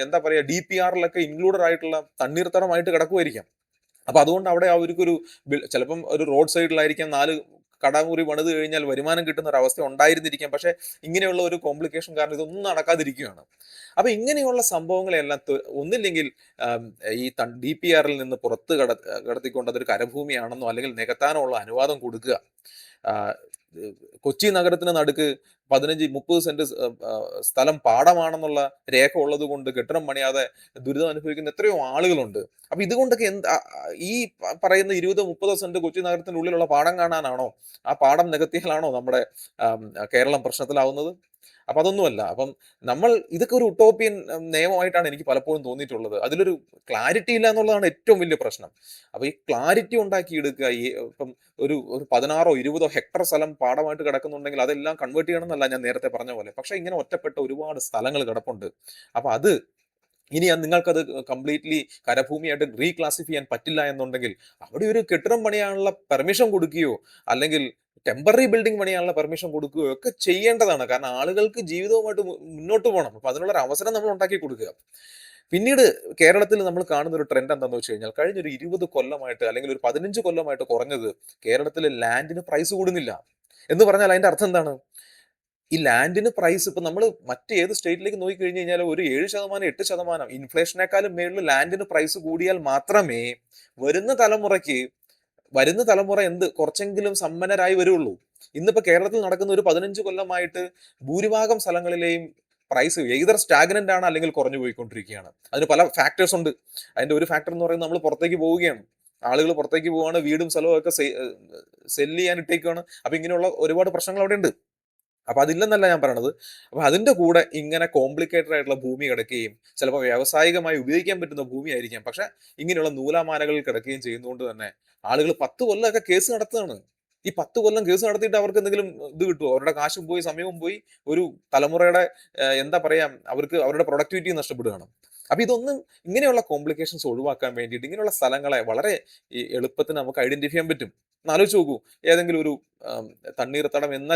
എന്താ പറയാ DPRലൊക്കെ ഇൻക്ലൂഡഡ് ആയിട്ടുള്ള തണ്ണീർത്തടമായിട്ട് കിടക്കുമായിരിക്കാം. അപ്പൊ അതുകൊണ്ട് അവിടെ അവർക്കൊരു ചിലപ്പം ഒരു റോഡ് സൈഡിലായിരിക്കാം 4 കടമുറി പണിത് കഴിഞ്ഞാൽ വരുമാനം കിട്ടുന്ന ഒരു അവസ്ഥ ഉണ്ടായിരുന്നിരിക്കാം. പക്ഷെ ഇങ്ങനെയുള്ള ഒരു കോംപ്ലിക്കേഷൻ കാരണം ഇതൊന്നും നടക്കാതിരിക്കുകയാണ്. അപ്പൊ ഇങ്ങനെയുള്ള സംഭവങ്ങളെല്ലാം ഒന്നില്ലെങ്കിൽ ഈ DPRൽ നിന്ന് പുറത്ത് കടത്തിക്കൊണ്ട് അതൊരു കരഭൂമിയാണെന്നോ അല്ലെങ്കിൽ നികത്താനോ ഉള്ള അനുവാദം കൊടുക്കുക. കൊച്ചി നഗരത്തിന് നടുക്ക് 15-30 സെന്റ് സ്ഥലം പാടമാണെന്നുള്ള രേഖ ഉള്ളത് കൊണ്ട് കെട്ടിടം പണിയാതെ ദുരിതം അനുഭവിക്കുന്ന എത്രയോ ആളുകളുണ്ട്. അപ്പൊ ഇതുകൊണ്ടൊക്കെ ഈ പറയുന്ന 20-30 സെന്റ് കൊച്ചി നഗരത്തിന്റെ ഉള്ളിലുള്ള പാടം കാണാനാണോ, ആ പാടം നികത്തിയാലാണോ നമ്മുടെ കേരളം പ്രശ്നത്തിലാവുന്നത്? അപ്പൊ അതൊന്നുമല്ല. അപ്പം നമ്മൾ ഇതൊക്കെ ഒരു ഉട്ടോപ്യൻ നിയമമായിട്ടാണ് എനിക്ക് പലപ്പോഴും തോന്നിയിട്ടുള്ളത്. അതിലൊരു ക്ലാരിറ്റി ഇല്ല എന്നുള്ളതാണ് ഏറ്റവും വലിയ പ്രശ്നം. അപ്പൊ ഈ ക്ലാരിറ്റി ഉണ്ടാക്കിയെടുക്കുക. ഇപ്പം ഒരു 16-20 ഹെക്ടർ സ്ഥലം പാടമായിട്ട് കിടക്കുന്നുണ്ടെങ്കിൽ അതെല്ലാം കൺവേർട്ട് ചെയ്യണമെന്നല്ല ഞാൻ നേരത്തെ പറഞ്ഞ പോലെ. പക്ഷെ ഇങ്ങനെ ഒറ്റപ്പെട്ട ഒരുപാട് സ്ഥലങ്ങൾ കിടപ്പുണ്ട്. അപ്പൊ അത് ഇനി നിങ്ങൾക്കത് കംപ്ലീറ്റ്ലി കരഭൂമിയായിട്ട് റീക്ലാസിഫൈ ചെയ്യാൻ പറ്റില്ല എന്നുണ്ടെങ്കിൽ അവിടെ ഒരു കെട്ടിടം പണിയാനുള്ള പെർമിഷൻ കൊടുക്കുകയോ അല്ലെങ്കിൽ ടെമ്പററി ബിൽഡിംഗ് പണിയാനുള്ള പെർമിഷൻ കൊടുക്കുകയോ ഒക്കെ ചെയ്യേണ്ടതാണ്. കാരണം ആളുകൾക്ക് ജീവിതവുമായിട്ട് മുന്നോട്ട് പോകണം. അപ്പൊ അതിനുള്ള ഒരു അവസരം നമ്മൾ ഉണ്ടാക്കി കൊടുക്കുക. പിന്നീട് കേരളത്തിൽ നമ്മൾ കാണുന്ന ഒരു ട്രെൻഡ് എന്താണെന്ന് വെച്ച് കഴിഞ്ഞാൽ, കഴിഞ്ഞൊരു 20 കൊല്ലമായിട്ട് അല്ലെങ്കിൽ ഒരു 15 കൊല്ലമായിട്ട് കുറഞ്ഞത് കേരളത്തിൽ ലാൻഡിന് പ്രൈസ് കൂടുന്നില്ല. എന്ന് പറഞ്ഞാൽ അതിന്റെ അർത്ഥം എന്താണ്? ഈ ലാൻഡിന് പ്രൈസ് ഇപ്പൊ നമ്മൾ മറ്റേത് സ്റ്റേറ്റിലേക്ക് നോക്കി കഴിഞ്ഞു കഴിഞ്ഞാൽ ഒരു 7%, 8% ഇൻഫ്ലേഷനേക്കാളും മേളിൽ ലാൻഡിന് പ്രൈസ് കൂടിയാൽ മാത്രമേ വരുന്ന തലമുറ കുറച്ചെങ്കിലും സമ്പന്നരായി വരുള്ളൂ. ഇന്നിപ്പോ കേരളത്തിൽ നടക്കുന്ന ഒരു 15 കൊല്ലമായിട്ട് ഭൂരിഭാഗം സ്ഥലങ്ങളിലെയും പ്രൈസ് എയ്തർ സ്റ്റാഗ്നന്റ് ആണ് അല്ലെങ്കിൽ കുറഞ്ഞു പോയിക്കൊണ്ടിരിക്കുകയാണ്. അതിന് പല ഫാക്ടേഴ്സ് ഉണ്ട്. അതിന്റെ ഒരു ഫാക്ടർ എന്ന് പറയുന്നത് നമ്മൾ പുറത്തേക്ക് പോവുകയാണ്, ആളുകൾ പുറത്തേക്ക് പോവുകയാണ്, വീടും സ്ഥലവും ഒക്കെ സെല്ല് ചെയ്യാൻ ഇട്ടേക്കാണ്. അപ്പൊ ഇങ്ങനെയുള്ള ഒരുപാട് പ്രശ്നങ്ങൾ അവിടെ ഉണ്ട്. അപ്പൊ അതില്ലെന്നല്ല ഞാൻ പറയണത്. അപ്പൊ അതിന്റെ കൂടെ ഇങ്ങനെ കോംപ്ലിക്കേറ്റഡ് ആയിട്ടുള്ള ഭൂമി കിടക്കുകയും ചിലപ്പോൾ വ്യാവസായികമായി ഉപയോഗിക്കാൻ പറ്റുന്ന ഭൂമി ആയിരിക്കാം, പക്ഷെ ഇങ്ങനെയുള്ള നൂലാമാലകളിൽ കിടക്കുകയും ചെയ്യുന്നതുകൊണ്ട് തന്നെ ആളുകൾ 10 കൊല്ലമൊക്കെ കേസ് നടത്തുകയാണ്. ഈ 10 കൊല്ലം കേസ് നടത്തിയിട്ട് അവർക്ക് എന്തെങ്കിലും ഇത് കിട്ടുമോ? അവരുടെ കാശും പോയി, സമയവും പോയി, ഒരു തലമുറയുടെ എന്താ പറയാ, അവർക്ക് അവരുടെ പ്രൊഡക്ടിവിറ്റി നഷ്ടപ്പെടുകയാണ്. അപ്പൊ ഇതൊന്നും, ഇങ്ങനെയുള്ള കോംപ്ലിക്കേഷൻസ് ഒഴിവാക്കാൻ വേണ്ടിയിട്ട് ഇങ്ങനെയുള്ള സ്ഥലങ്ങളെ വളരെ എളുപ്പത്തിന് നമുക്ക് ഐഡന്റിഫൈ ചെയ്യാൻ പറ്റും. ആലോചിച്ച് നോക്കൂ, ഏതെങ്കിലും ഒരു തണ്ണീർത്തടം എന്ന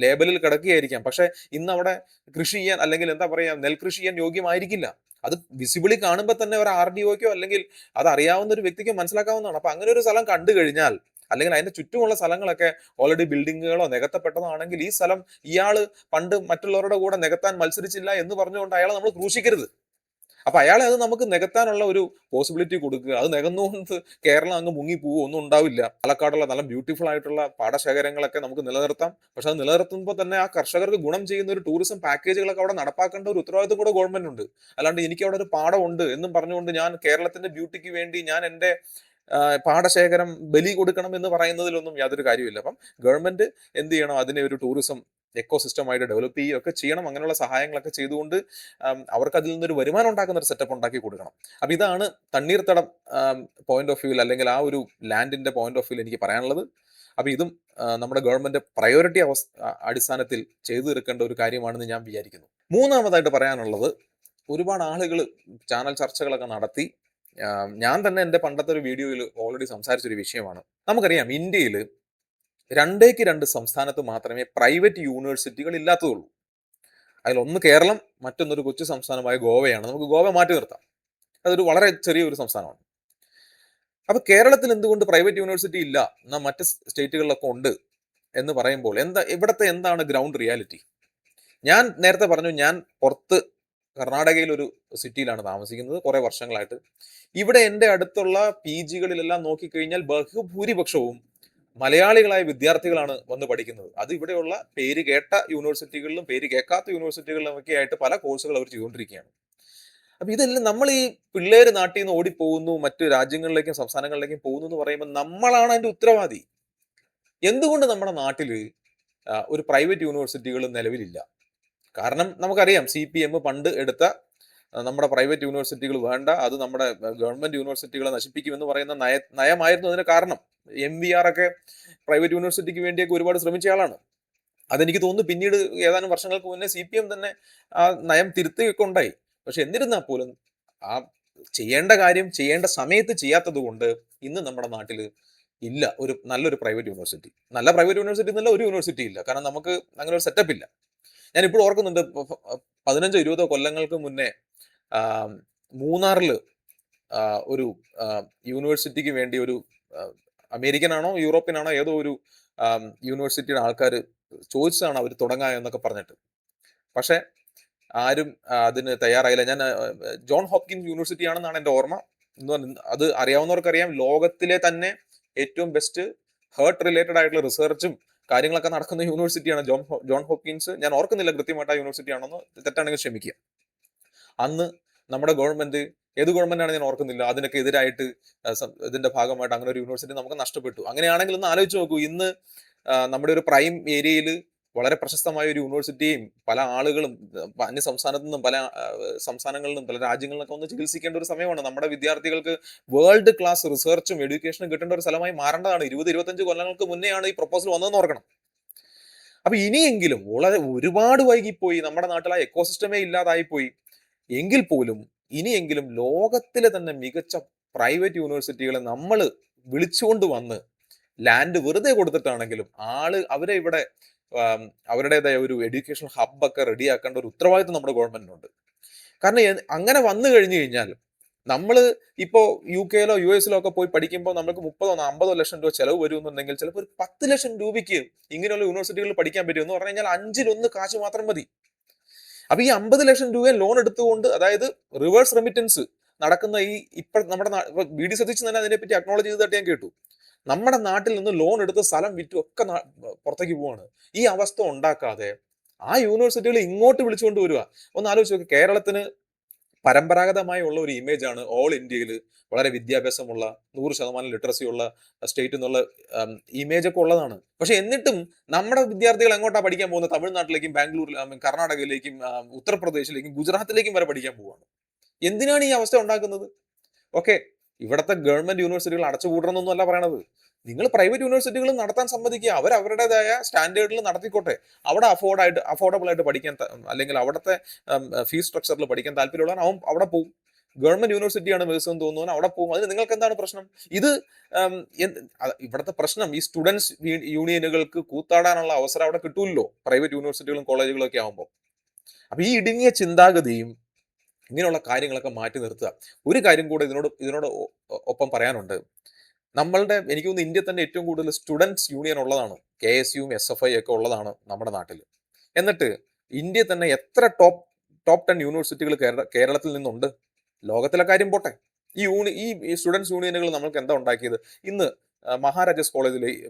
ലേബലിൽ കിടക്കുകയായിരിക്കാം, പക്ഷെ ഇന്ന് അവിടെ കൃഷി ചെയ്യാൻ അല്ലെങ്കിൽ എന്താ പറയാ നെൽകൃഷി ചെയ്യാൻ യോഗ്യമായിരിക്കില്ല. അത് വിസിബിളി കാണുമ്പോൾ തന്നെ ഒരു RDOക്കോ അല്ലെങ്കിൽ അത് അറിയാവുന്ന ഒരു വ്യക്തിക്ക് മനസ്സിലാക്കാവുന്നതാണ്. അപ്പൊ അങ്ങനെ ഒരു സ്ഥലം കണ്ടു കഴിഞ്ഞാൽ, അല്ലെങ്കിൽ അതിന്റെ ചുറ്റുമുള്ള സ്ഥലങ്ങളൊക്കെ ഓൾറെഡി ബിൽഡിങ്ങുകളോ നികത്തപ്പെട്ടതാണെങ്കിൽ, ഈ സ്ഥലം ഇയാള് പണ്ട് മറ്റുള്ളവരുടെ കൂടെ നികത്താൻ മത്സരിച്ചില്ല എന്ന് പറഞ്ഞുകൊണ്ട് അയാളെ നമ്മൾ ക്രൂശിക്കരുത്. അപ്പൊ അയാളെ അത് നമുക്ക് നികത്താനുള്ള ഒരു പോസിബിലിറ്റി കൊടുക്കുക. അത് നികന്നുകൊണ്ട് കേരളം അങ്ങ് മുങ്ങിപ്പോവോ ഒന്നും ഉണ്ടാവില്ല. പാലക്കാടുള്ള നല്ല ബ്യൂട്ടിഫുൾ ആയിട്ടുള്ള പാടശേഖരങ്ങളൊക്കെ നമുക്ക് നിലനിർത്താം. പക്ഷെ അത് നിലനിർത്തുമ്പോൾ തന്നെ ആ കർഷകർക്ക് ഗുണം ചെയ്യുന്ന ഒരു ടൂറിസം പാക്കേജുകളൊക്കെ അവിടെ നടപ്പാക്കേണ്ട ഒരു ഉത്തരവാദിത്വം കൂടെ ഗവൺമെന്റ് ഉണ്ട്. അല്ലാണ്ട് എനിക്ക് അവിടെ ഒരു പാടമുണ്ട് എന്നും പറഞ്ഞുകൊണ്ട് ഞാൻ കേരളത്തിന്റെ ബ്യൂട്ടിക്ക് വേണ്ടി ഞാൻ എന്റെ പാടശേഖരം ബലി കൊടുക്കണം എന്ന് പറയുന്നതിലൊന്നും യാതൊരു കാര്യമില്ല. അപ്പം ഗവൺമെന്റ് എന്ത് ചെയ്യണം, അതിനെ ഒരു ടൂറിസം എക്കോ സിസ്റ്റമായിട്ട് ഡെവലപ്പ് ചെയ്യുകയൊക്കെ ചെയ്യണം. അങ്ങനെയുള്ള സഹായങ്ങളൊക്കെ ചെയ്തുകൊണ്ട് അവർക്ക് അതിൽ നിന്നൊരു വരുമാനം ഉണ്ടാക്കുന്ന ഒരു സെറ്റപ്പ് ഉണ്ടാക്കി കൊടുക്കണം. അപ്പൊ ഇതാണ് തണ്ണീർത്തടം പോയിന്റ് ഓഫ് വ്യൂവിൽ, അല്ലെങ്കിൽ ആ ഒരു ലാൻഡിന്റെ പോയിന്റ് ഓഫ് വ്യൂവിൽ എനിക്ക് പറയാനുള്ളത്. അപ്പൊ ഇതും നമ്മുടെ ഗവൺമെന്റ് പ്രയോറിറ്റി അടിസ്ഥാനത്തിൽ ചെയ്തു തീർക്കേണ്ട ഒരു കാര്യമാണെന്ന് ഞാൻ വിചാരിക്കുന്നു. മൂന്നാമതായിട്ട് പറയാനുള്ളത്, ഒരുപാട് ആളുകൾ ചാനൽ ചർച്ചകളൊക്കെ നടത്തി, ഞാൻ തന്നെ എൻ്റെ പണ്ടത്തെ ഒരു വീഡിയോയിൽ ഓൾറെഡി സംസാരിച്ചൊരു വിഷയമാണ്. നമുക്കറിയാം ഇന്ത്യയിൽ 2 സംസ്ഥാനത്ത് മാത്രമേ പ്രൈവറ്റ് യൂണിവേഴ്സിറ്റികൾ ഇല്ലാത്തതുള്ളൂ. അതിലൊന്ന് കേരളം, മറ്റൊന്നൊരു കൊച്ചു സംസ്ഥാനമായ ഗോവയാണ്. നമുക്ക് ഗോവ മാറ്റി നിർത്താം, അതൊരു വളരെ ചെറിയൊരു സംസ്ഥാനമാണ്. അപ്പൊ കേരളത്തിൽ എന്തുകൊണ്ട് പ്രൈവറ്റ് യൂണിവേഴ്സിറ്റി ഇല്ല, എന്നാൽ മറ്റ് സ്റ്റേറ്റുകളിലൊക്കെ ഉണ്ട് എന്ന് പറയുമ്പോൾ ഇവിടുത്തെ എന്താണ് ഗ്രൗണ്ട് റിയാലിറ്റി? ഞാൻ നേരത്തെ പറഞ്ഞു, ഞാൻ പുറത്ത് കർണാടകയിൽ ഒരു സിറ്റിയിലാണ് താമസിക്കുന്നത് കുറെ വർഷങ്ങളായിട്ട്. ഇവിടെ എൻ്റെ അടുത്തുള്ള പി ജികളിലെല്ലാം നോക്കിക്കഴിഞ്ഞാൽ ബഹുഭൂരിപക്ഷവും മലയാളികളായ വിദ്യാർത്ഥികളാണ് വന്ന് പഠിക്കുന്നത്. അത് ഇവിടെയുള്ള പേര് കേട്ട യൂണിവേഴ്സിറ്റികളിലും പേര് കേൾക്കാത്ത യൂണിവേഴ്സിറ്റികളിലും ഒക്കെ ആയിട്ട് പല കോഴ്സുകൾ അവർ ചെയ്തുകൊണ്ടിരിക്കുകയാണ്. അപ്പൊ ഇതെല്ലാം നമ്മൾ ഈ പിള്ളേര് നാട്ടിൽ നിന്ന് ഓടിപ്പോകുന്നു, മറ്റു രാജ്യങ്ങളിലേക്കും സംസ്ഥാനങ്ങളിലേക്കും പോകുന്നു എന്ന് പറയുമ്പോൾ നമ്മളാണ് അതിന്റെ ഉത്തരവാദി. എന്തുകൊണ്ട് നമ്മുടെ നാട്ടില് ഒരു പ്രൈവറ്റ് യൂണിവേഴ്സിറ്റികൾ നിലവിലില്ല? കാരണം നമുക്കറിയാം, CPM പണ്ട് എടുത്ത നമ്മുടെ പ്രൈവറ്റ് യൂണിവേഴ്സിറ്റികൾ വേണ്ട, അത് നമ്മുടെ ഗവൺമെന്റ് യൂണിവേഴ്സിറ്റികളെ നശിപ്പിക്കുമെന്ന് പറയുന്ന നയമായിരുന്നു അതിന് കാരണം. MVR ഒക്കെ പ്രൈവറ്റ് യൂണിവേഴ്സിറ്റിക്ക് വേണ്ടിയൊക്കെ ഒരുപാട് ശ്രമിച്ച ആളാണ്. അതെനിക്ക് തോന്നുന്നു പിന്നീട് ഏതാനും വർഷങ്ങൾക്ക് മുന്നേ CPM തന്നെ ആ നയം തിരുത്തുകയൊക്കെ ഉണ്ടായി. പക്ഷെ എന്നിരുന്നാൽ പോലും ആ ചെയ്യേണ്ട കാര്യം ചെയ്യേണ്ട സമയത്ത് ചെയ്യാത്തത് കൊണ്ട് ഇന്ന് നമ്മുടെ നാട്ടിൽ ഇല്ല ഒരു നല്ലൊരു പ്രൈവറ്റ് യൂണിവേഴ്സിറ്റി. നല്ല പ്രൈവറ്റ് യൂണിവേഴ്സിറ്റി എന്നല്ല, ഒരു യൂണിവേഴ്സിറ്റി ഇല്ല. കാരണം നമുക്ക് അങ്ങനെ ഒരു സെറ്റപ്പ് ഇല്ല. ഞാൻ ഇപ്പോൾ ഓർക്കുന്നുണ്ട്, 15-20 കൊല്ലങ്ങൾക്ക് മുന്നേ മൂന്നാറിൽ ഒരു യൂണിവേഴ്സിറ്റിക്ക് വേണ്ടി ഒരു അമേരിക്കൻ ആണോ യൂറോപ്യൻ ആണോ ഏതോ ഒരു യൂണിവേഴ്സിറ്റിയുടെ ആൾക്കാർ ചോദിച്ചതാണ് അവർ തുടങ്ങാ എന്നൊക്കെ പറഞ്ഞിട്ട്. പക്ഷെ ആരും അതിന് തയ്യാറായില്ല. ഞാൻ ജോൺ ഹോപ്കിൻസ് യൂണിവേഴ്സിറ്റി ആണെന്നാണ് എൻ്റെ ഓർമ്മ. അത് അറിയാവുന്നവർക്കറിയാം, ലോകത്തിലെ തന്നെ ഏറ്റവും ബെസ്റ്റ് ഹേർട്ട് റിലേറ്റഡ് ആയിട്ടുള്ള റിസർച്ചും കാര്യങ്ങളൊക്കെ നടക്കുന്ന യൂണിവേഴ്സിറ്റിയാണ് ജോൺ ഹോപ്കിൻസ്. ഞാൻ ഓർക്കുന്നില്ല കൃത്യമായിട്ട് ആ യൂണിവേഴ്സിറ്റി ആണെന്ന്, തെറ്റാണെങ്കിൽ ക്ഷമിക്കുക. അന്ന് നമ്മുടെ ഗവൺമെന്റ്, ഏത് ഗവൺമെന്റ് ആണ് ഞാൻ ഓർക്കുന്നില്ല, അതിനൊക്കെ എതിരായിട്ട് ഇതിന്റെ ഭാഗമായിട്ട് അങ്ങനെ ഒരു യൂണിവേഴ്സിറ്റി നമുക്ക് നഷ്ടപ്പെട്ടു. അങ്ങനെയാണെങ്കിൽ ഒന്ന് ആലോചിച്ച് നോക്കൂ, ഇന്ന് നമ്മുടെ ഒരു പ്രൈം ഏരിയയിൽ വളരെ പ്രശസ്തമായ ഒരു യൂണിവേഴ്സിറ്റിയും പല ആളുകളും അന്യ സംസ്ഥാനത്തു നിന്നും പല സംസ്ഥാനങ്ങളിൽ നിന്നും പല രാജ്യങ്ങളിൽ നിന്നൊക്കെ ഒന്ന് ചികിത്സിക്കേണ്ട ഒരു സമയമാണ്. നമ്മുടെ വിദ്യാർത്ഥികൾക്ക് വേൾഡ് ക്ലാസ് റിസർച്ചും എഡ്യൂക്കേഷനും കിട്ടേണ്ട ഒരു സ്ഥലമായി മാറേണ്ടതാണ്. 20-25 കൊല്ലങ്ങൾക്ക് മുന്നെയാണ് ഈ പ്രപ്പോസൽ വന്നതെന്ന് ഓർക്കണം. അപ്പൊ ഇനിയെങ്കിലും, ഒരുപാട് വൈകിപ്പോയി, നമ്മുടെ നാട്ടിൽ ആ എക്കോസിസ്റ്റമേ ഇല്ലാതായിപ്പോയി എങ്കിൽ പോലും ഇനിയെങ്കിലും ലോകത്തിലെ തന്നെ മികച്ച പ്രൈവറ്റ് യൂണിവേഴ്സിറ്റികളെ നമ്മൾ വിളിച്ചുകൊണ്ട് വന്ന് ലാൻഡ് വെറുതെ കൊടുത്തിട്ടാണെങ്കിലും അവരെ ഇവിടെ അവരുടേതായ ഒരു എഡ്യൂക്കേഷൻ ഹബ്ബൊക്കെ റെഡിയാക്കേണ്ട ഒരു ഉത്തരവാദിത്വം നമ്മുടെ ഗവൺമെന്റിനുണ്ട്. കാരണം അങ്ങനെ വന്നു കഴിഞ്ഞു കഴിഞ്ഞാൽ, നമ്മൾ ഇപ്പോൾ UK-ലോ US-ലോ ഒക്കെ പോയി പഠിക്കുമ്പോൾ നമുക്ക് 30-50 ലക്ഷം രൂപ ചെലവ് വരുമെന്നുണ്ടെങ്കിൽ ചിലപ്പോൾ ഒരു 10 ലക്ഷം രൂപയ്ക്ക് ഇങ്ങനെയുള്ള യൂണിവേഴ്സിറ്റികളിൽ പഠിക്കാൻ പറ്റും എന്ന് പറഞ്ഞു കഴിഞ്ഞാൽ 5-1 കാശ് മാത്രം മതി. അപ്പൊ ഈ 50 ലക്ഷം രൂപ ലോൺ എടുത്തുകൊണ്ട്, അതായത് റിവേഴ്സ് റെമിറ്റൻസ് നടക്കുന്ന നമ്മുടെ VD സതീശൻ തന്നെ അതിനെപ്പറ്റി അക്നോളജ് ചെയ്തതായിട്ട് ഞാൻ കേട്ടു. നമ്മുടെ നാട്ടിൽ നിന്ന് ലോൺ എടുത്ത് സ്ഥലം വിറ്റും ഒക്കെ പുറത്തേക്ക് പോവാണ്. ഈ അവസ്ഥ ഉണ്ടാക്കാതെ ആ യൂണിവേഴ്സിറ്റികൾ ഇങ്ങോട്ട് വിളിച്ചുകൊണ്ട് വരിക. ഒന്ന് ആലോചിച്ച് നോക്കുക, കേരളത്തിന് പരമ്പരാഗതമായി ഉള്ള ഒരു ഇമേജ് ആണ് ഓൾ ഇന്ത്യയിൽ വളരെ വിദ്യാഭ്യാസമുള്ള 100% ലിറ്ററസി ഉള്ള സ്റ്റേറ്റ് എന്നുള്ള ഇമേജ് ഒക്കെ ഉള്ളതാണ്. പക്ഷെ എന്നിട്ടും നമ്മുടെ വിദ്യാർത്ഥികൾ എങ്ങോട്ടാ പഠിക്കാൻ പോകുന്നത്? തമിഴ്നാട്ടിലേക്കും ബാംഗ്ലൂരിലേക്കും കർണാടകയിലേക്കും ഉത്തർപ്രദേശിലേക്കും ഗുജറാത്തിലേക്കും വരെ പഠിക്കാൻ പോവാണ്. എന്തിനാണ് ഈ അവസ്ഥ ഉണ്ടാക്കുന്നത്? ഓക്കെ, ഇവിടുത്തെ ഗവൺമെന്റ് യൂണിവേഴ്സിറ്റികൾ അടച്ചുപൂട്ടണമെന്നൊന്നും അല്ല പറയണത്. നിങ്ങൾ പ്രൈവറ്റ് യൂണിവേഴ്സിറ്റികൾ നടത്താൻ സമ്മതിക്കുക, അവരുടേതായ സ്റ്റാൻഡേർഡിൽ നടത്തിക്കോട്ടെ. അവിടെ അഫോർഡബിൾ ആയിട്ട് പഠിക്കാൻ, അല്ലെങ്കിൽ അവിടുത്തെ ഫീസ് സ്ട്രക്ചറിൽ പഠിക്കാൻ താല്പര്യമുള്ളവർ അവിടെ പോകും. ഗവൺമെന്റ് യൂണിവേഴ്സിറ്റിയാണ് മികച്ചതെന്ന് തോന്നുന്നു, അവിടെ പോകും. അതിന് നിങ്ങൾക്ക് എന്താണ് പ്രശ്നം? ഇത് ഇവിടുത്തെ പ്രശ്നം, ഈ സ്റ്റുഡൻസ് യൂണിയനുകൾക്ക് കൂത്താടാനുള്ള അവസരം അവിടെ കിട്ടൂല്ലോ പ്രൈവറ്റ് യൂണിവേഴ്സിറ്റികളും കോളേജുകളും ഒക്കെ ആകുമ്പോൾ. അപ്പൊ ഈ ഇടുങ്ങിയ ചിന്താഗതിയും ഇങ്ങനെയുള്ള കാര്യങ്ങളൊക്കെ മാറ്റി നിർത്തുക. ഒരു കാര്യം കൂടെ ഇതിനോട് ഒപ്പം പറയാനുണ്ട്. എനിക്ക് തോന്നുന്നു ഇന്ത്യയിൽ തന്നെ ഏറ്റവും കൂടുതൽ സ്റ്റുഡൻസ് യൂണിയൻ ഉള്ളതാണ്. KSUവും SFI ഒക്കെ ഉള്ളതാണ് നമ്മുടെ നാട്ടിൽ. എന്നിട്ട് ഇന്ത്യയിൽ തന്നെ എത്ര ടോപ്പ് 10 യൂണിവേഴ്സിറ്റികൾ കേരളത്തിൽ നിന്നുണ്ട്? ലോകത്തിലെ കാര്യം പോട്ടെ. ഈ സ്റ്റുഡൻസ് യൂണിയനുകൾ നമ്മൾക്ക് എന്താ ഉണ്ടാക്കിയത്? ഇന്ന് മഹാരാജാസ്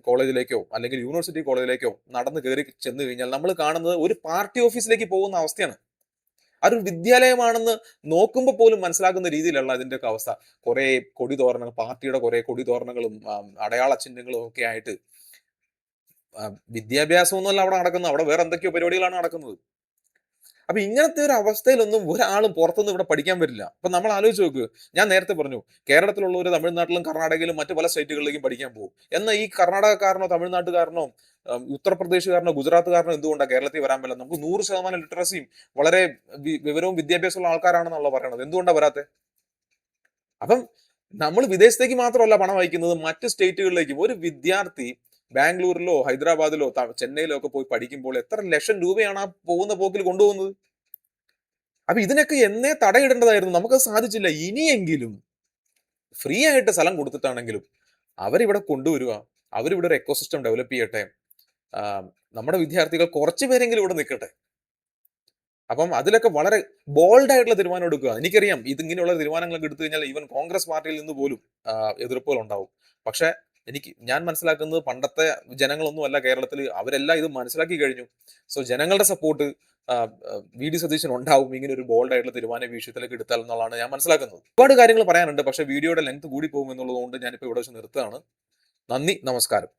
കോളേജിലേക്കോ അല്ലെങ്കിൽ യൂണിവേഴ്സിറ്റി കോളേജിലേക്കോ നടന്ന് കയറി ചെന്ന് കഴിഞ്ഞാൽ നമ്മൾ കാണുന്നത് ഒരു പാർട്ടി ഓഫീസിലേക്ക് പോകുന്ന അവസ്ഥയാണ്. അതൊരു വിദ്യാലയമാണെന്ന് നോക്കുമ്പോൾ പോലും മനസ്സിലാക്കുന്ന രീതിയിലുള്ള അതിന്റെയൊക്കെ അവസ്ഥ. കുറെ കൊടിതോരണങ്ങൾ, പാർട്ടിയുടെ കുറെ കൊടിതോരണങ്ങളും അടയാള ചിഹ്നങ്ങളും ഒക്കെ ആയിട്ട് വിദ്യാഭ്യാസമൊന്നുമല്ല അവിടെ നടക്കുന്നത്. അവിടെ വേറെ എന്തൊക്കെയോ പരിപാടികളാണ് നടക്കുന്നത്. അപ്പൊ ഇങ്ങനത്തെ ഒരു അവസ്ഥയിലൊന്നും ഒരാളും പുറത്തുനിന്ന് ഇവിടെ പഠിക്കാൻ പറ്റില്ല. അപ്പൊ നമ്മൾ ആലോചിച്ച് നോക്ക്. ഞാൻ നേരത്തെ പറഞ്ഞു, കേരളത്തിലുള്ളവർ തമിഴ്നാട്ടിലും കർണാടകയിലും മറ്റു പല സ്റ്റേറ്റുകളിലേക്കും പഠിക്കാൻ പോകും. എന്നാൽ ഈ കർണാടകക്കാരനോ തമിഴ്നാട്ടുകാരനോ ഉത്തർപ്രദേശുകാരനോ ഗുജറാത്തുകാരനോ എന്തുകൊണ്ടാണ് കേരളത്തിൽ വരാൻ പറ്റില്ല? നമുക്ക് 100% ലിറ്ററസിയും വളരെ വിവരവും വിദ്യാഭ്യാസമുള്ള ആൾക്കാരാണെന്നുള്ള പറയണത്. എന്തുകൊണ്ടാണ് വരാത്തെ? അപ്പം നമ്മൾ വിദേശത്തേക്ക് മാത്രമല്ല പണം അയക്കുന്നത്, മറ്റ് സ്റ്റേറ്റുകളിലേക്കും. ഒരു വിദ്യാർത്ഥി ബാംഗ്ലൂരിലോ ഹൈദരാബാദിലോ ചെന്നൈയിലോ ഒക്കെ പോയി പഠിക്കുമ്പോൾ എത്ര ലക്ഷം രൂപയാണ് ആ പോകുന്ന പോക്കിൽ കൊണ്ടുപോകുന്നത്? അപ്പൊ ഇതിനൊക്കെ എന്നേ തടയിടേണ്ടതായിരുന്നു. നമുക്കത് സാധിച്ചില്ല. ഇനിയെങ്കിലും ഫ്രീ ആയിട്ട് സ്ഥലം കൊടുത്തിട്ടാണെങ്കിലും അവരിവിടെ കൊണ്ടുവരിക. അവരിവിടെ ഒരു എക്കോസിസ്റ്റം ഡെവലപ്പ് ചെയ്യട്ടെ. നമ്മുടെ വിദ്യാർത്ഥികൾ കുറച്ചു പേരെങ്കിലും ഇവിടെ നിൽക്കട്ടെ. അപ്പം അതിലൊക്കെ വളരെ ബോൾഡ് ആയിട്ടുള്ള തീരുമാനം എടുക്കുക. എനിക്കറിയാം ഇതിങ്ങനെയുള്ള തീരുമാനങ്ങളൊക്കെ എടുത്തു കഴിഞ്ഞാൽ ഈവൻ കോൺഗ്രസ് പാർട്ടിയിൽ നിന്ന് പോലും എതിർപ്പുകൾ ഉണ്ടാവും. പക്ഷെ ഞാൻ മനസ്സിലാക്കുന്നത് പണ്ടത്തെ ജനങ്ങളൊന്നും അല്ല കേരളത്തിൽ. അവരെല്ലാം ഇത് മനസ്സിലാക്കി കഴിഞ്ഞു. സോ ജനങ്ങളുടെ സപ്പോർട്ട് വി.ഡി. സതീശൻ ഉണ്ടാവും ഇങ്ങനെ ഒരു ബോൾഡ് ആയിട്ടുള്ള തീരുമാനം ഈ വിഷയത്തിലേക്ക് എടുത്താൽ എന്നുള്ളതാണ് ഞാൻ മനസ്സിലാക്കുന്നത്. ഒരുപാട് കാര്യങ്ങൾ പറയാനുണ്ട്. പക്ഷെ വീഡിയോയുടെ ലെങ്ത് കൂടി പോകും എന്നുള്ളത് കൊണ്ട് ഞാനിപ്പോൾ ഇവിടെ വെച്ച് നിർത്തുകയാണ്. നന്ദി, നമസ്കാരം.